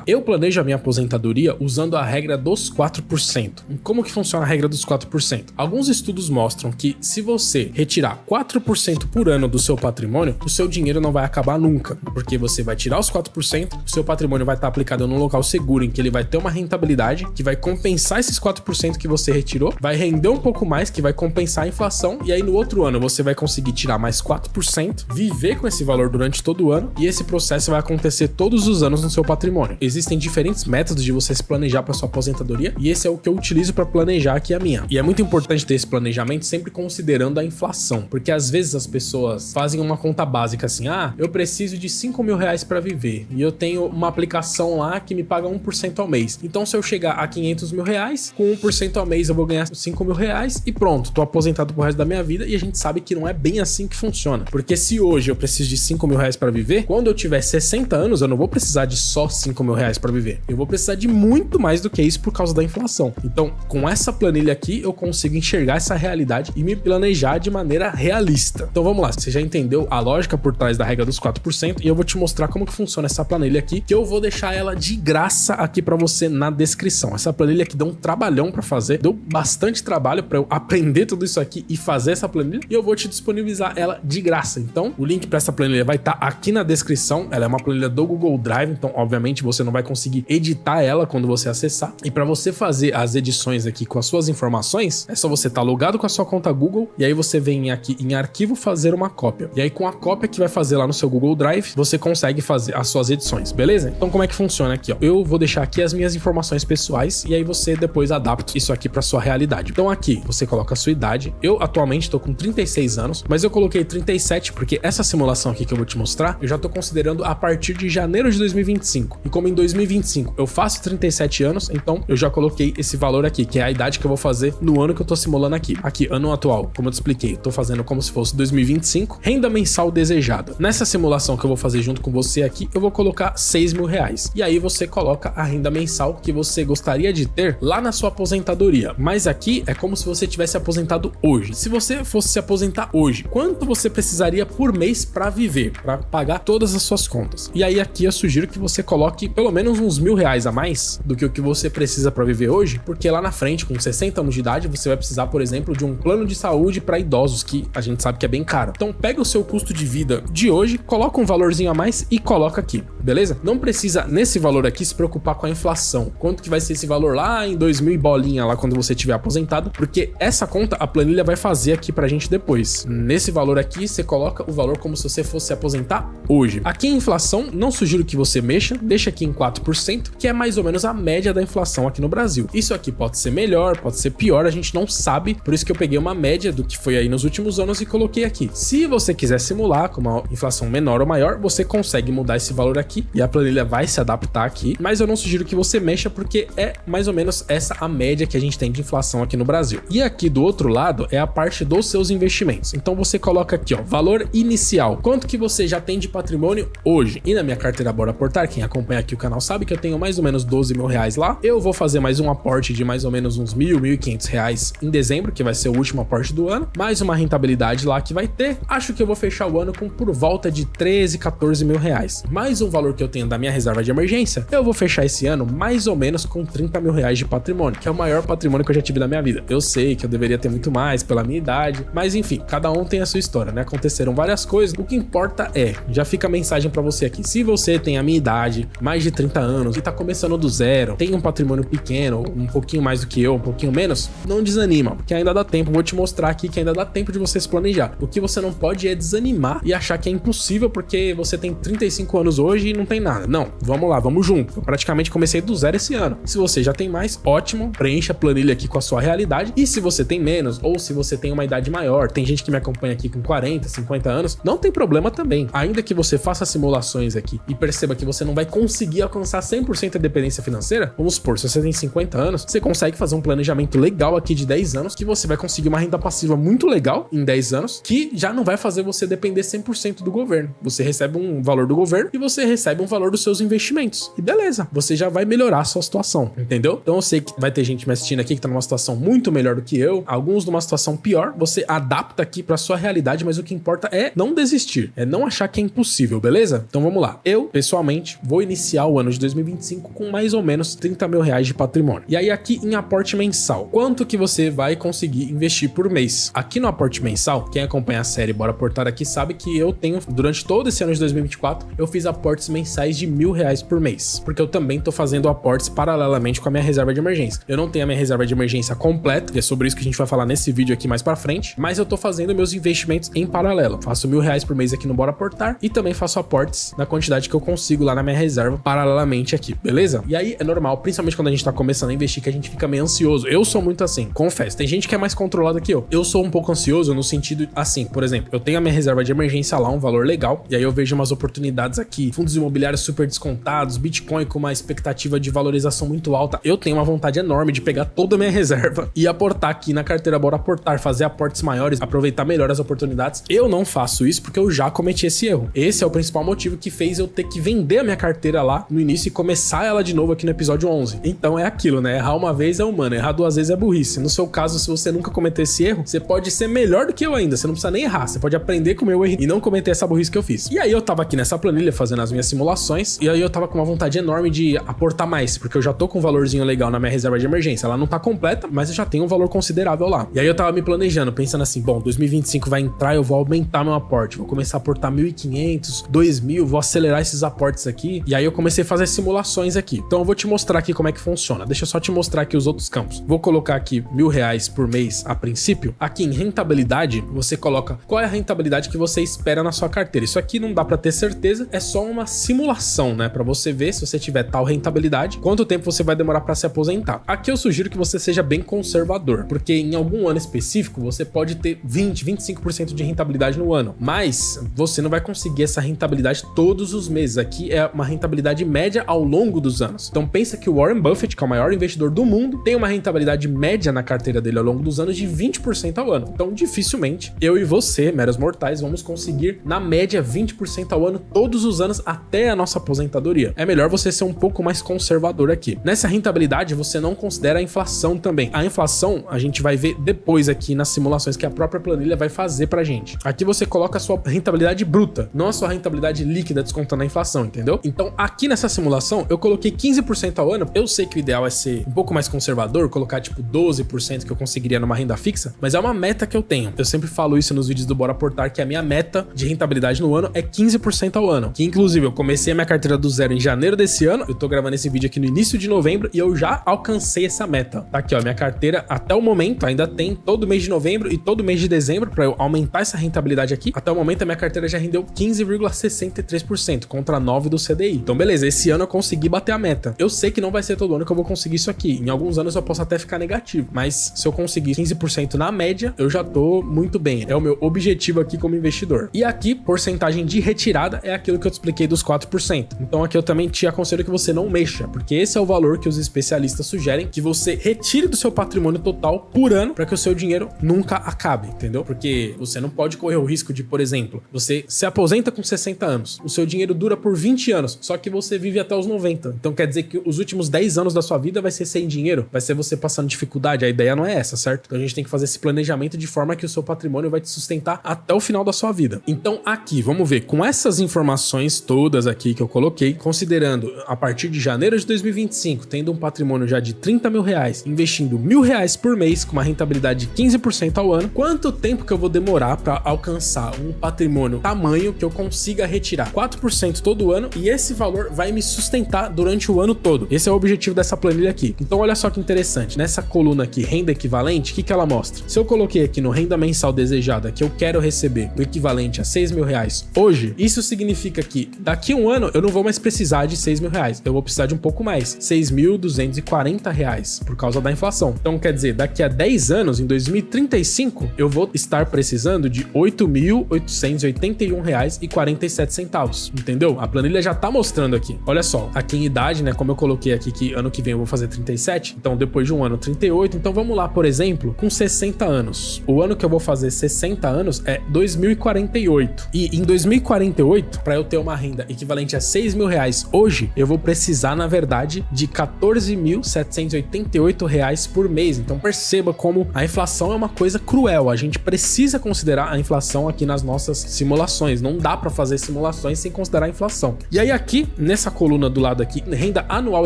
Eu planejo a minha aposentadoria usando a regra dos 4%. Como que funciona a regra dos 4%? Alguns estudos mostram que se você retirar 4% por ano do seu patrimônio, o seu dinheiro não vai acabar nunca, porque você vai tirar os 4%, o seu patrimônio vai estar aplicado num local seguro em que ele vai ter uma rentabilidade que vai compensar esses 4% que você retirou, vai render um pouco mais, que vai compensar a inflação, e aí no outro ano você vai conseguir tirar mais 4%, viver com esse valor durante todo o ano, e esse processo vai acontecer todos os anos no seu patrimônio. Existem diferentes métodos de você se planejar para sua aposentadoria, e esse é o que eu utilizo para planejar aqui a minha. E é muito importante ter esse planejamento sempre considerando a inflação, porque às vezes as pessoas fazem uma conta básica assim, eu preciso de 5 mil reais para viver, e eu tenho uma aplicação lá que me paga 1% ao mês. Então se eu chegar a 500 mil reais, com 1% ao mês eu vou ganhar 5 mil reais e pronto, tô aposentado pro resto da minha vida. E a gente sabe que não é bem assim que funciona, porque se hoje eu preciso de 5 mil reais para viver, quando eu tiver 60 anos eu não vou precisar de só 5 mil reais para viver, eu vou precisar de muito mais do que isso por causa da inflação. Então com essa planilha aqui eu consigo enxergar essa realidade e me planejar de maneira realista. Então vamos lá, você já entendeu a lógica por trás da regra dos 4%, e eu vou te mostrar como que funciona essa planilha aqui, que eu vou deixar ela de graça aqui para você na descrição. Essa planilha aqui deu um trabalhão para fazer, deu bastante trabalho para eu aprender tudo isso aqui e fazer essa planilha, e eu vou te disponibilizar ela de graça. Então o link para essa planilha vai estar aqui na descrição. Ela é uma planilha do Google Drive, então obviamente você não vai conseguir editar ela quando você acessar, e para você fazer as edições aqui com as suas informações, é só você estar logado com a sua conta Google, e aí você vem aqui em arquivo fazer uma cópia, e aí com a cópia que vai fazer lá no seu Google Drive, você consegue fazer as suas edições, beleza? Então como é que funciona aqui, ó? Eu vou deixar aqui as minhas informações pessoais, e aí você depois adapta isso aqui para sua realidade. Então aqui você coloca a sua idade. Eu atualmente tô com 36 anos, mas eu coloquei 37 porque essa simulação aqui que eu vou te mostrar, eu já tô considerando a partir de janeiro de 2025. E como em 2025 eu faço 37 anos, então eu já coloquei esse valor aqui, que é a idade que eu vou fazer no ano que eu tô simulando aqui. Aqui, ano atual, como eu te expliquei, tô fazendo como se fosse 2025, renda mensal desejada. Nessa simulação que eu vou fazer junto com você aqui, eu vou colocar 6 mil reais. E aí você coloca a renda mensal que você gostaria de ter lá na sua aposentadoria. Mas aqui é como se você tivesse aposentado hoje. Se você fosse se aposentar hoje, quanto você precisaria por mês para viver, para pagar todas as suas contas? E aí aqui eu sugiro que você coloque pelo menos uns R$ 1.000 a mais do que o que você precisa para viver hoje, porque lá na frente, com 60 anos de idade, você vai precisar, por exemplo, de um plano de saúde para idosos, que a gente sabe que é bem caro. Então pega o seu custo de vida de hoje, coloca um valorzinho a mais e coloca aqui, beleza? Não precisa nesse valor aqui se preocupar com a inflação. Quanto que vai ser esse valor lá em 2000 e bolinha lá quando você estiver aposentado, porque essa conta a planilha vai fazer aqui pra gente depois. Nesse valor aqui você coloca o valor como se você fosse se aposentar hoje. Aqui a inflação não sugiro que você mexa, deixa aqui em 4%, que é mais ou menos a média da inflação aqui no Brasil. Isso aqui pode ser melhor, pode ser pior, a gente não sabe, por isso que eu peguei uma média do que foi aí nos últimos anos e coloquei aqui. Se você quiser simular com uma inflação menor ou maior, você consegue mudar esse valor aqui e a planilha vai se adaptar aqui, mas eu não sugiro que você mexa porque é mais ou menos essa a média que a gente tem de inflação aqui no Brasil. E aqui do outro lado é a parte dos seus investimentos. Então você coloca aqui, ó, valor inicial. Quanto que você já tem de patrimônio hoje? E na minha carteira Bora Aportar, quem acompanha aqui o canal sabe que eu tenho mais ou menos 12 mil reais lá. Eu vou fazer mais um aporte de mais ou menos uns R$ 1.500 em dezembro, que vai ser o último aporte do ano. Mais uma rentabilidade lá que vai ter. Acho que eu vou fechar o ano com por volta de 13, 14 mil reais. Mais um valor que eu tenho da minha reserva de emergência, eu vou fechar esse ano mais ou menos com 30 mil reais de patrimônio, que é o maior patrimônio que eu já tive na minha vida. Eu sei que eu deveria ter muito mais pela minha idade, mas enfim, cada um tem a sua história, né? Aconteceram várias coisas. O que importa é, já fica a mensagem pra você aqui, se você tem a minha idade, mais de 30 anos, e tá começando do zero, tem um patrimônio pequeno, um pouquinho mais do que eu, um pouquinho menos, não desanima, porque ainda dá tempo. Vou te mostrar aqui que ainda dá tempo de você se planejar. O que você não pode é desanimar e achar que é impossível porque você tem 35 anos hoje e não tem nada. Não, vamos lá, vamos junto. Eu praticamente comecei do zero esse ano. Se você já tem mais, ótimo, preencha a planilha aqui com a sua realidade. E se você tem menos, ou se você tem uma idade maior, tem gente que me acompanha aqui com 40, 50 anos, não tem problema também. Ainda que você faça simulações aqui e perceba que você não vai conseguir alcançar 100% a dependência financeira, vamos supor, se você tem 50 anos, você consegue fazer um planejamento legal aqui de 10 anos, que você vai conseguir uma renda passiva muito legal em 10 anos, que já não vai fazer você depender 100% do governo. Você recebe um valor do governo e você recebe um valor dos seus investimentos. E beleza, você já vai melhorar a sua situação, entendeu? Então eu sei que vai ter gente me assistindo aqui que tá numa situação muito melhor do que eu, alguns numa situação pior, você adapta aqui pra sua realidade, mas o que importa é não desistir, é não achar que é impossível, beleza? Então vamos lá. Eu, pessoalmente, vou iniciar o o ano de 2025 com mais ou menos 30 mil reais de patrimônio. E aí aqui em aporte mensal, quanto que você vai conseguir investir por mês? Aqui no aporte mensal, quem acompanha a série Bora Aportar aqui sabe que eu tenho, durante todo esse ano de 2024, eu fiz aportes mensais de R$1.000 por mês, porque eu também tô fazendo aportes paralelamente com a minha reserva de emergência. Eu não tenho a minha reserva de emergência completa, que é sobre isso que a gente vai falar nesse vídeo aqui mais pra frente, mas eu tô fazendo meus investimentos em paralelo. Faço R$1.000 por mês aqui no Bora Aportar e também faço aportes na quantidade que eu consigo lá na minha reserva paralelamente aqui, beleza? E aí é normal, principalmente quando a gente tá começando a investir, que a gente fica meio ansioso. Eu sou muito assim, confesso. Tem gente que é mais controlada que eu. Eu sou um pouco ansioso no sentido assim, por exemplo, eu tenho a minha reserva de emergência lá, um valor legal, e aí eu vejo umas oportunidades aqui, fundos imobiliários super descontados, Bitcoin com uma expectativa de valorização muito alta. Eu tenho uma vontade enorme de pegar toda a minha reserva e aportar aqui na carteira Bora Aportar, fazer aportes maiores, aproveitar melhor as oportunidades. Eu não faço isso porque eu já cometi esse erro. Esse é o principal motivo que fez eu ter que vender a minha carteira lá no início e começar ela de novo aqui no episódio 11. Então é aquilo, né? Errar uma vez é humano, errar duas vezes é burrice. No seu caso, se você nunca cometer esse erro, você pode ser melhor do que eu ainda. Você não precisa nem errar, você pode aprender com o meu erro e não cometer essa burrice que eu fiz. E aí eu tava aqui nessa planilha fazendo as minhas simulações e aí eu tava com uma vontade enorme de aportar mais, porque eu já tô com um valorzinho legal na minha reserva de emergência. Ela não tá completa, mas eu já tenho um valor considerável lá. E aí eu tava me planejando, pensando assim, bom, 2025 vai entrar, eu vou aumentar meu aporte, vou começar a aportar 1.500, 2.000, vou acelerar esses aportes aqui. E aí eu comecei a fazer simulações aqui. Então eu vou te mostrar aqui como é que funciona. Deixa eu só te mostrar aqui os outros campos. Vou colocar aqui R$1.000 por mês a princípio. Aqui em rentabilidade, você coloca qual é a rentabilidade que você espera na sua carteira. Isso aqui não dá pra ter certeza, é só uma simulação, né? Pra você ver se você tiver tal rentabilidade, quanto tempo você vai demorar pra se aposentar. Aqui eu sugiro que você seja bem conservador, porque em algum ano específico você pode ter 20, 25% de rentabilidade no ano, mas você não vai conseguir essa rentabilidade todos os meses. Aqui é uma rentabilidade média ao longo dos anos. Então pensa que o Warren Buffett, que é o maior investidor do mundo, tem uma rentabilidade média na carteira dele ao longo dos anos de 20% ao ano. Então dificilmente eu e você, meros mortais, vamos conseguir na média 20% ao ano todos os anos até a nossa aposentadoria. É melhor você ser um pouco mais conservador aqui. Nessa rentabilidade você não considera a inflação também. A inflação a gente vai ver depois aqui nas simulações que a própria planilha vai fazer pra gente. Aqui você coloca a sua rentabilidade bruta, não a sua rentabilidade líquida descontando a inflação, entendeu? Então aqui nessa simulação eu coloquei 15% ao ano. Eu sei que o ideal é ser um pouco mais conservador, colocar tipo 12% que eu conseguiria numa renda fixa, mas é uma meta que eu tenho. Eu sempre falo isso nos vídeos do Bora Aportar, que a minha meta de rentabilidade no ano é 15% ao ano. Que inclusive eu comecei a minha carteira do zero em janeiro desse ano, eu tô gravando esse vídeo aqui no início de novembro e eu já alcancei essa meta. Tá aqui ó, minha carteira até o momento ainda tem todo mês de novembro e todo mês de dezembro pra eu aumentar essa rentabilidade aqui. Até o momento a minha carteira já rendeu 15,63% contra 9% do CDI. Então beleza, esse ano eu consegui bater a meta. Eu sei que não vai ser todo ano que eu vou conseguir isso aqui. Em alguns anos eu posso até ficar negativo, mas se eu conseguir 15% na média, eu já tô muito bem. É o meu objetivo aqui como investidor. E aqui, porcentagem de retirada é aquilo que eu te expliquei dos 4%. Então aqui eu também te aconselho que você não mexa, porque esse é o valor que os especialistas sugerem que você retire do seu patrimônio total por ano para que o seu dinheiro nunca acabe, entendeu? Porque você não pode correr o risco de, por exemplo, você se aposenta com 60 anos, o seu dinheiro dura por 20 anos, só que você vive até os 90. Então quer dizer que os últimos 10 anos da sua vida vai ser sem dinheiro, vai ser você passando dificuldade. A ideia não é essa, certo? Então a gente tem que fazer esse planejamento de forma que o seu patrimônio vai te sustentar até o final da sua vida. Então aqui, vamos ver, com essas informações todas aqui que eu coloquei, considerando a partir de janeiro de 2025, tendo um patrimônio já de 30 mil reais, investindo R$1.000 por mês com uma rentabilidade de 15% ao ano, quanto tempo que eu vou demorar para alcançar um patrimônio tamanho que eu consiga retirar 4% todo ano e esse valor vai me sustentar durante o ano todo? Esse é o objetivo dessa planilha aqui. Então olha só que interessante, nessa coluna aqui, renda equivalente, o que ela mostra? Se eu coloquei aqui no renda mensal desejada que eu quero receber o equivalente a R$6.000 hoje, isso significa que daqui a um ano eu não vou mais precisar de R$6.000, eu vou precisar de um pouco mais, R$6.240 por causa da inflação. Então quer dizer, daqui a 10 anos, em 2035, eu vou estar precisando de R$8.881,47, entendeu? A planilha já tá mostrando aqui. Olha só, aqui em idade, né, como eu coloquei aqui que ano que vem eu vou fazer 37, então depois de um ano 38, então vamos lá, por exemplo, com 60 anos. O ano que eu vou fazer 60 anos é 2048. E em 2048, para eu ter uma renda equivalente a R$6.000 hoje, eu vou precisar, na verdade, de R$14.788 por mês. Então perceba como a inflação é uma coisa cruel. A gente precisa considerar a inflação aqui nas nossas simulações. Não dá para fazer simulações sem considerar a inflação. E aí aqui, nessa coluna do lado aqui, renda anual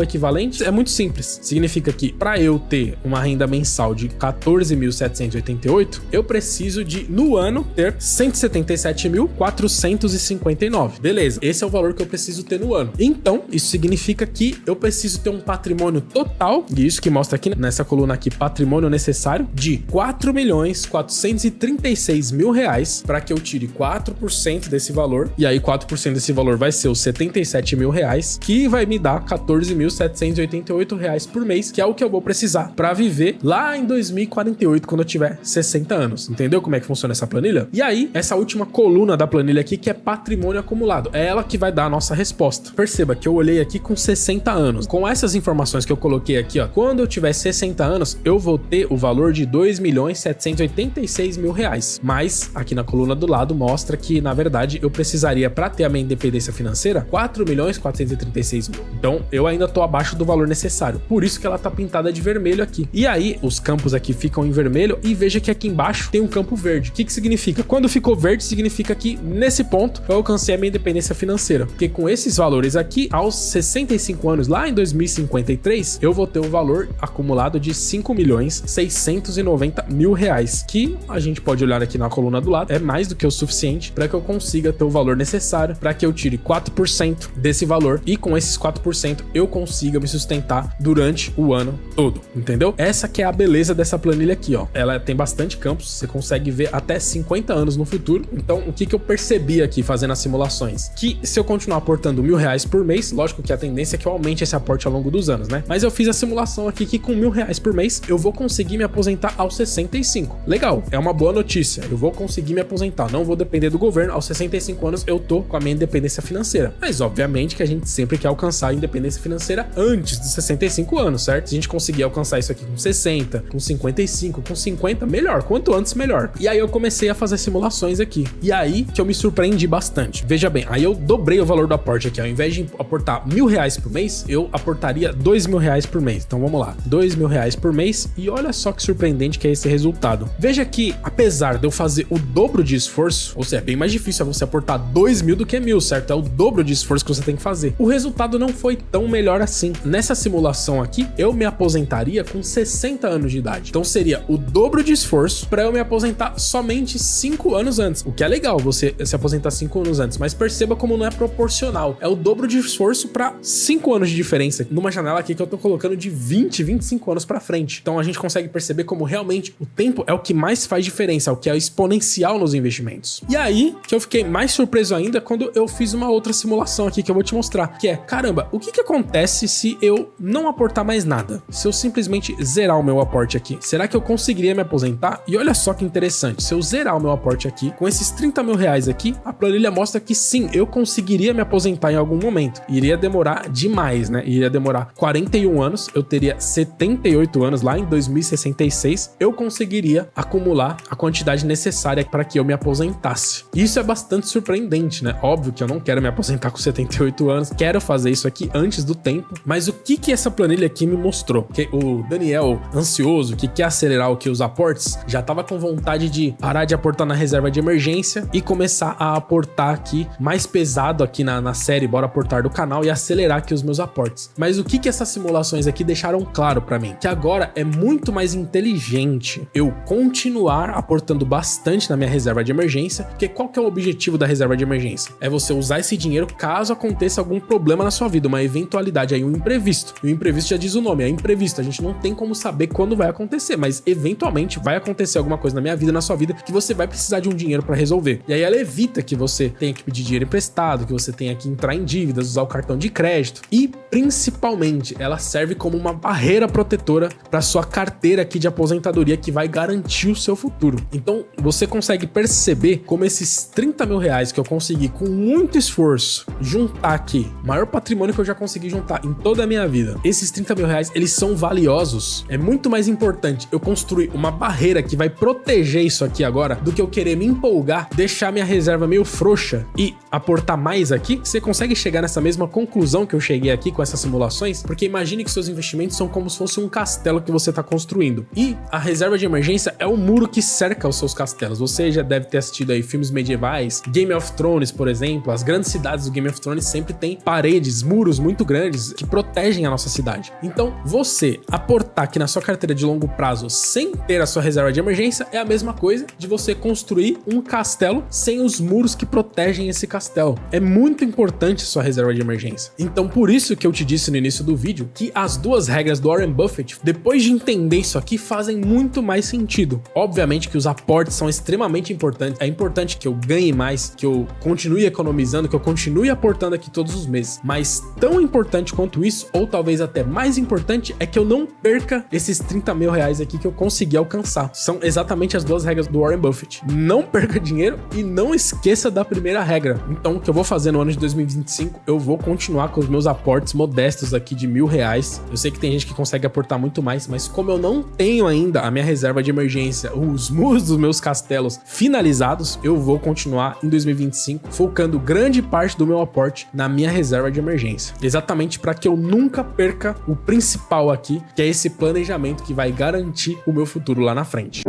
equivalente, é muito simples. Significa que para eu ter uma renda mensal de 14.788, eu preciso de, no ano, ter 177.459. Beleza, esse é o valor que eu preciso ter no ano. Então, isso significa que eu preciso ter um patrimônio total, e isso que mostra aqui nessa coluna aqui, patrimônio necessário, de R$4.436.000 para que eu tire 4% desse valor, e aí 4% desse valor vai ser os R$77.000, que vai me dar R$14.788 por mês, que é o que eu vou precisar para viver lá em 2048, quando eu tiver 60 anos. Entendeu como é que funciona essa planilha? E aí, essa última coluna da planilha aqui, que é patrimônio acumulado, é ela que vai dar a nossa resposta. Perceba que eu olhei aqui com 60 anos. Com essas informações que eu coloquei aqui, ó, quando eu tiver 60 anos, eu vou ter o valor de R$2.786.000. Mas, aqui na coluna do lado, mostra que, na verdade, eu precisaria, para ter a minha independência financeira, R$4.436.000. Então, eu ainda tô abaixo do valor necessário. Por isso que ela tá pintada de vermelho aqui. E aí, os campos aqui ficam em vermelho e veja que aqui embaixo tem um campo verde. O que significa? Quando ficou verde, significa que nesse ponto eu alcancei a minha independência financeira. Porque com esses valores aqui, aos 65 anos, lá em 2053, eu vou ter o valor acumulado de R$5.690.000, que a gente pode olhar aqui na coluna do lado, é mais do que o suficiente para que eu consiga ter o valor necessário para que eu tire 4% desse valor e com esses 4% eu consiga me sustentar durante o ano todo, entendeu? Essa que é a beleza dessa planilha aqui, ó. Ela tem bastante campos, você consegue ver até 50 anos no futuro. Então, o que eu percebi aqui fazendo as simulações? Que se eu continuar aportando R$1.000 por mês, lógico que a tendência é que eu aumente esse aporte ao longo dos anos, né? Mas eu fiz a simulação aqui que com R$1.000 por mês eu vou conseguir me aposentar aos 65. Legal, é uma boa notícia. Eu vou conseguir me aposentar, não vou depender do governo. Aos 65 anos eu tô com a minha independência financeira. Mas obviamente que a gente sempre quer alcançar a independência financeira antes dos 65 anos, certo? Se a gente conseguir alcançar isso aqui com 60, com 55, com 50, melhor. Quanto antes, melhor. E aí eu comecei a fazer simulações aqui. E aí que eu me surpreendi bastante. Veja bem, aí eu dobrei o valor do aporte aqui. Ao invés de aportar R$1.000 por mês, eu aportaria R$2.000 por mês. Então vamos lá, R$2.000 por mês. E olha só que surpreendente que é esse resultado. Veja que, apesar de eu fazer o dobro de esforço, ou seja, é bem mais difícil você aportar 2.000 do que 1.000, certo? É o dobro de esforço que você tem que fazer. O resultado não foi tão melhor assim. Nessa simulação aqui, eu me aposentaria com 60 anos de idade. Então seria o dobro de esforço para eu me aposentar somente 5 anos antes. O que é legal, você se aposentar 5 anos antes, mas perceba como não é proporcional. É o dobro de esforço para 5 anos de diferença, numa janela aqui que eu tô colocando de 20, 25 anos para frente. Então a gente consegue perceber como realmente o tempo é o que mais faz diferença, é o que é exponencial nos investimentos. E aí que eu fiquei mais surpreso ainda quando eu fiz uma outra simulação aqui que eu vou te mostrar, que é, caramba, o que acontece se eu não aportar mais nada? Se eu simplesmente zerar o meu aporte aqui, será que eu conseguiria me aposentar? E olha só que interessante, se eu zerar o meu aporte aqui, com esses R$30.000 aqui, a planilha mostra que sim, eu conseguiria me aposentar em algum momento. Iria demorar demais, né? Iria demorar 41 anos, eu teria 78 anos lá em 2066, eu conseguiria acumular a quantidade necessária para que eu me aposentasse. Isso é bastante surpreendente, né? Óbvio que eu não quero me aposentar com 78 anos, quero fazer isso aqui antes do tempo, mas o que essa planilha aqui me mostrou? Que o Daniel, ansioso, que quer acelerar o que os aportes, já tava com vontade de parar de aportar na reserva de emergência e começar a aportar aqui mais pesado aqui na série Bora Aportar do canal e acelerar aqui os meus aportes. Mas o que essas simulações aqui deixaram claro para mim? Que agora é muito mais inteligente eu continuar aportando bastante na minha reserva de emergência, porque qual que é o objetivo da reserva de emergência? É você usar esse dinheiro caso aconteça algum problema na sua vida, uma eventualidade aí, um imprevisto. E o imprevisto já diz o nome, é imprevisto. A gente não tem como saber quando vai acontecer, mas eventualmente vai acontecer alguma coisa na minha vida, na sua vida, que você vai precisar de um dinheiro para resolver. E aí ela evita que você tenha que pedir dinheiro emprestado, que você tenha que entrar em dívidas, usar o cartão de crédito. E principalmente, ela serve como uma barreira protetora para sua carteira aqui de aposentadoria que vai garantir o seu futuro. Então, você consegue perceber como esses R$30.000 que eu consegui com muito esforço juntar aqui, maior patrimônio que eu já consegui juntar em toda a minha vida. Esses R$30.000, eles são valiosos. É muito mais importante eu construir uma barreira que vai proteger isso aqui agora do que eu querer me empolgar, deixar minha reserva meio frouxa e aportar mais aqui. Você consegue chegar nessa mesma conclusão que eu cheguei aqui com essas simulações? Porque imagine que seus investimentos são como se fosse um castelo que você está construindo. E a reserva de emergência é o muro que cerca os seus castelos. Você já deve ter assistido aí filmes medievais, Game of Thrones, por exemplo. As grandes cidades do Game of Thrones sempre tem paredes, muros muito grandes que protegem a nossa cidade. Então, você aportar aqui na sua carteira de longo prazo sem ter a sua reserva de emergência é a mesma coisa de você construir um castelo sem os muros que protegem esse castelo. É muito importante a sua reserva de emergência. Então, por isso que eu te disse no início do vídeo que as duas regras do Warren Buffett, depois de entender isso aqui, fazem muito mais sentido. Obviamente que os aportes são extremamente importantes. É importante que eu ganhe mais, que eu continue economizando, que eu continue aportando aqui todos os meses. Mas tão importante quanto isso, ou talvez até mais importante, é que eu não perca esses 30 mil reais aqui que eu consegui alcançar. São exatamente as duas regras do Warren Buffett. Não perca dinheiro e não esqueça da primeira regra. Então, o que eu vou fazer no ano de 2025, eu vou continuar com os meus aportes modestos aqui de R$1.000. Eu sei que tem gente que consegue aportar muito mais, mas como eu não tenho ainda a minha reserva de emergência, os muros dos meus castelos finalizados, eu vou continuar em 2025 focando grande parte do meu aporte na minha reserva de emergência. Exatamente para que eu nunca perca o principal aqui, que é esse planejamento que vai garantir o meu futuro lá na frente.